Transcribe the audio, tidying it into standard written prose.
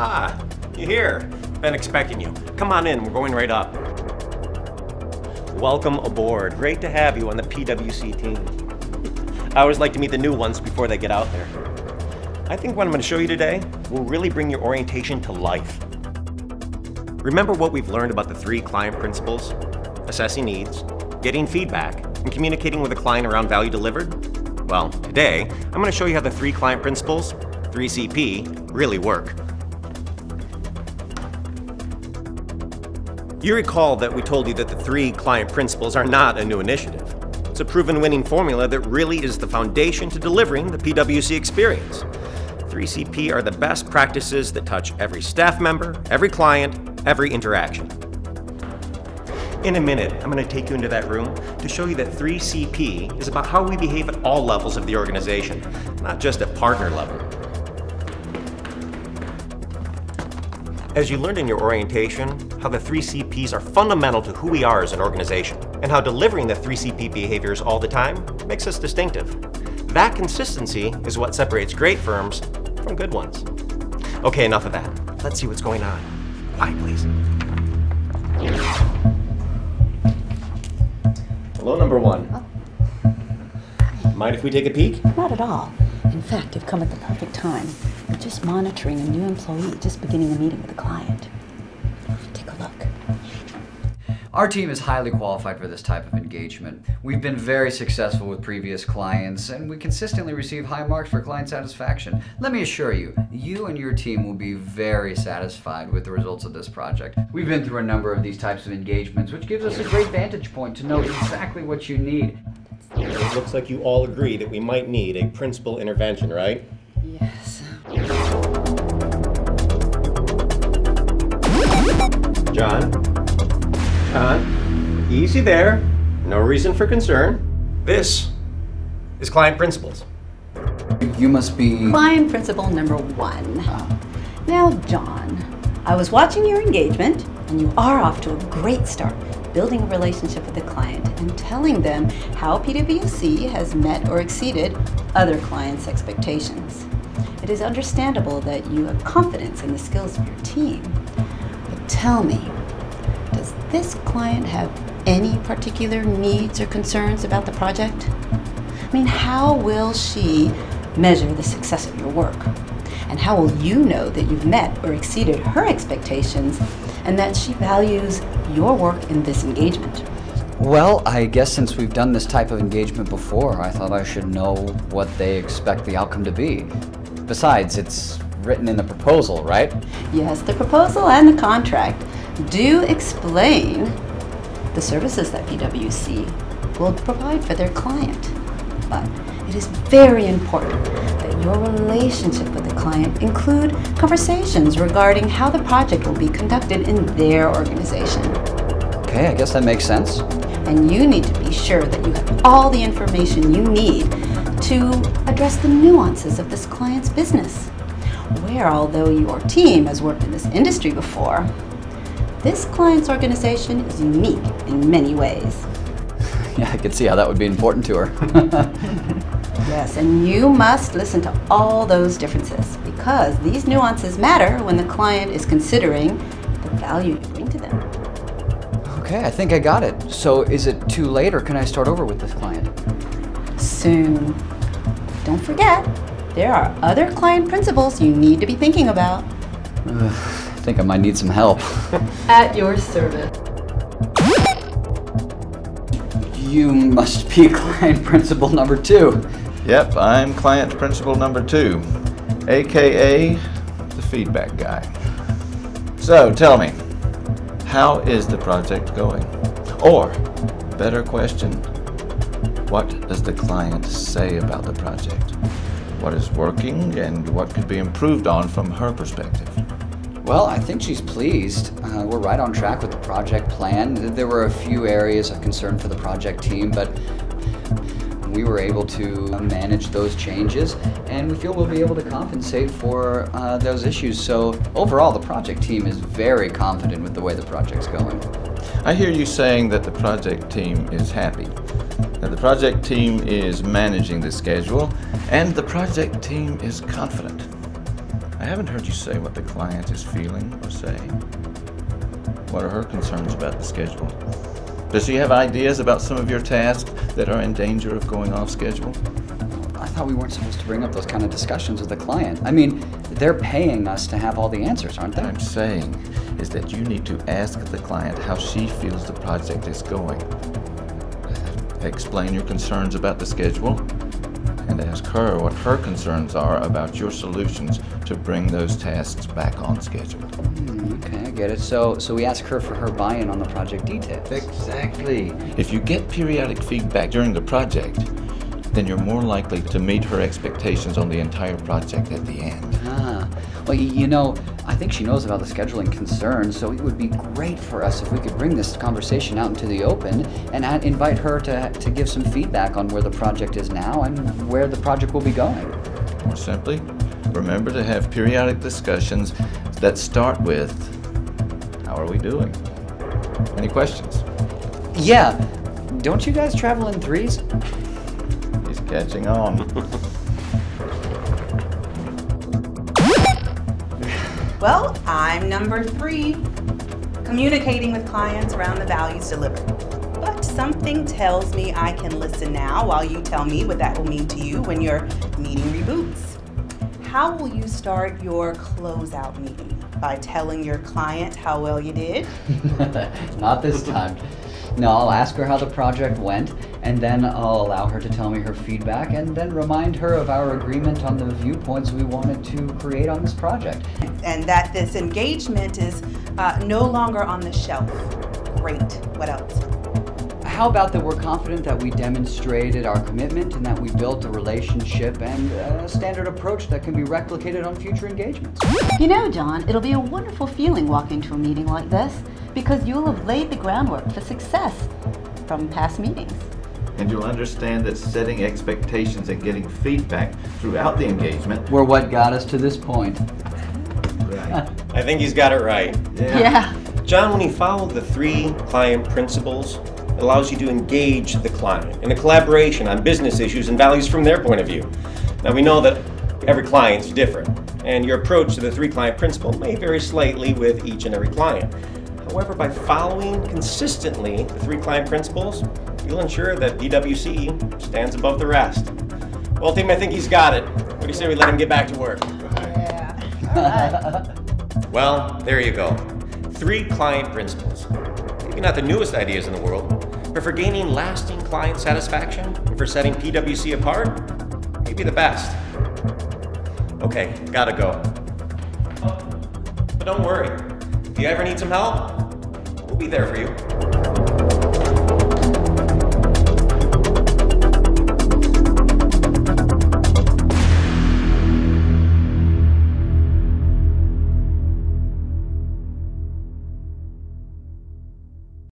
Ah, you're here. Been expecting you. Come on in, we're going right up. Welcome aboard. Great to have you on the PwC team. I always like to meet the new ones before they get out there. I think what I'm going to show you today will really bring your orientation to life. Remember what we've learned about the 3 client principles? Assessing needs, getting feedback, and communicating with a client around value delivered? Well, today, I'm going to show you how the 3 client principles, 3CP, really work. You recall that we told you that the 3 client principles are not a new initiative. It's a proven winning formula that really is the foundation to delivering the PwC experience. 3CP are the best practices that touch every staff member, every client, every interaction. In a minute, I'm going to take you into that room to show you that 3CP is about how we behave at all levels of the organization, not just at partner level. As you learned in your orientation, how the 3CPs are fundamental to who we are as an organization, and how delivering the 3CP behaviors all the time makes us distinctive. That consistency is what separates great firms from good ones. Okay, enough of that. Let's see what's going on. Quiet, please. Hello, number 1. Mind if we take a peek? Not at all. In fact, you've come at the perfect time. We're just monitoring a new employee just beginning a meeting with a client. Take a look. Our team is highly qualified for this type of engagement. We've been very successful with previous clients, and we consistently receive high marks for client satisfaction. Let me assure you, you and your team will be very satisfied with the results of this project. We've been through a number of these types of engagements, which gives us a great vantage point to know exactly what you need. It looks like you all agree that we might need a principal intervention, right? Yes. John? John? Easy there. No reason for concern. This is client principles. You must be... Client principle number 1. Now, John, I was watching your engagement, and you are off to a great start, building a relationship with the client and telling them how PwC has met or exceeded other clients' expectations. It is understandable that you have confidence in the skills of your team. But tell me, does this client have any particular needs or concerns about the project? I mean, how will she measure the success of your work? And how will you know that you've met or exceeded her expectations and that she values your work in this engagement? Well, I guess since we've done this type of engagement before, I thought I should know what they expect the outcome to be. Besides, it's written in the proposal, right? Yes, the proposal and the contract do explain the services that PwC will provide for their client. But it is very important that your relationship with the client include conversations regarding how the project will be conducted in their organization. Okay, I guess that makes sense. And you need to be sure that you have all the information you need to address the nuances of this client's business, where although your team has worked in this industry before, this client's organization is unique in many ways. Yeah, I could see how that would be important to her. Yes, and you must listen to all those differences because these nuances matter when the client is considering the value you bring to them. Okay, I think I got it. So is it too late or can I start over with this client? Soon. Don't forget, there are other client principles you need to be thinking about. I think I might need some help. At your service. You must be client principal number 2. Yep, I'm client principal number 2, aka the feedback guy. So tell me, how is the project going? Or, better question, what does the client say about the project? What is working and what could be improved on from her perspective? Well, I think she's pleased. We're right on track with the project plan. There were a few areas of concern for the project team, but we were able to manage those changes, and we feel we'll be able to compensate for those issues. So overall, the project team is very confident with the way the project's going. I hear you saying that the project team is happy, that the project team is managing the schedule, and the project team is confident. I haven't heard you say what the client is feeling or saying. What are her concerns about the schedule? Does she have ideas about some of your tasks that are in danger of going off schedule? I thought we weren't supposed to bring up those kind of discussions with the client. I mean, they're paying us to have all the answers, aren't they? What I'm saying is that you need to ask the client how she feels the project is going. Explain your concerns about the schedule and ask her what her concerns are about your solutions to bring those tasks back on schedule. Okay, I get it. So we ask her for her buy-in on the project details. Exactly. If you get periodic feedback during the project, then you're more likely to meet her expectations on the entire project at the end. Well, you know, I think she knows about the scheduling concerns, so it would be great for us if we could bring this conversation out into the open and invite her to give some feedback on where the project is now and where the project will be going. More simply, remember to have periodic discussions that start with, how are we doing? Any questions? Yeah. Don't you guys travel in threes? He's catching on. Well, I'm number 3, communicating with clients around the values delivered. But something tells me I can listen now while you tell me what that will mean to you when your meeting reboots. How will you start your closeout meeting? By telling your client how well you did? Not this time. No, I'll ask her how the project went, and then I'll allow her to tell me her feedback, and then remind her of our agreement on the viewpoints we wanted to create on this project. And that this engagement is no longer on the shelf. Great. What else? How about that we're confident that we demonstrated our commitment and that we built a relationship and a standard approach that can be replicated on future engagements? You know, John, it'll be a wonderful feeling walking to a meeting like this because you'll have laid the groundwork for success from past meetings. And you'll understand that setting expectations and getting feedback throughout the engagement Were what got us to this point. right. I think he's got it right. Yeah. John, when you follow the 3 client principles, it allows you to engage the client in a collaboration on business issues and values from their point of view. Now, we know that every client's different, and your approach to the 3 client principle may vary slightly with each and every client. However, by following consistently the 3 client principles, you'll ensure that PwC stands above the rest. Well, team, I think he's got it. What do you say we let him get back to work? Yeah. Well, there you go. 3 client principles. Maybe not the newest ideas in the world, but for gaining lasting client satisfaction and for setting PwC apart, maybe the best. Okay, gotta go. Oh, but don't worry. If you ever need some help, we'll be there for you.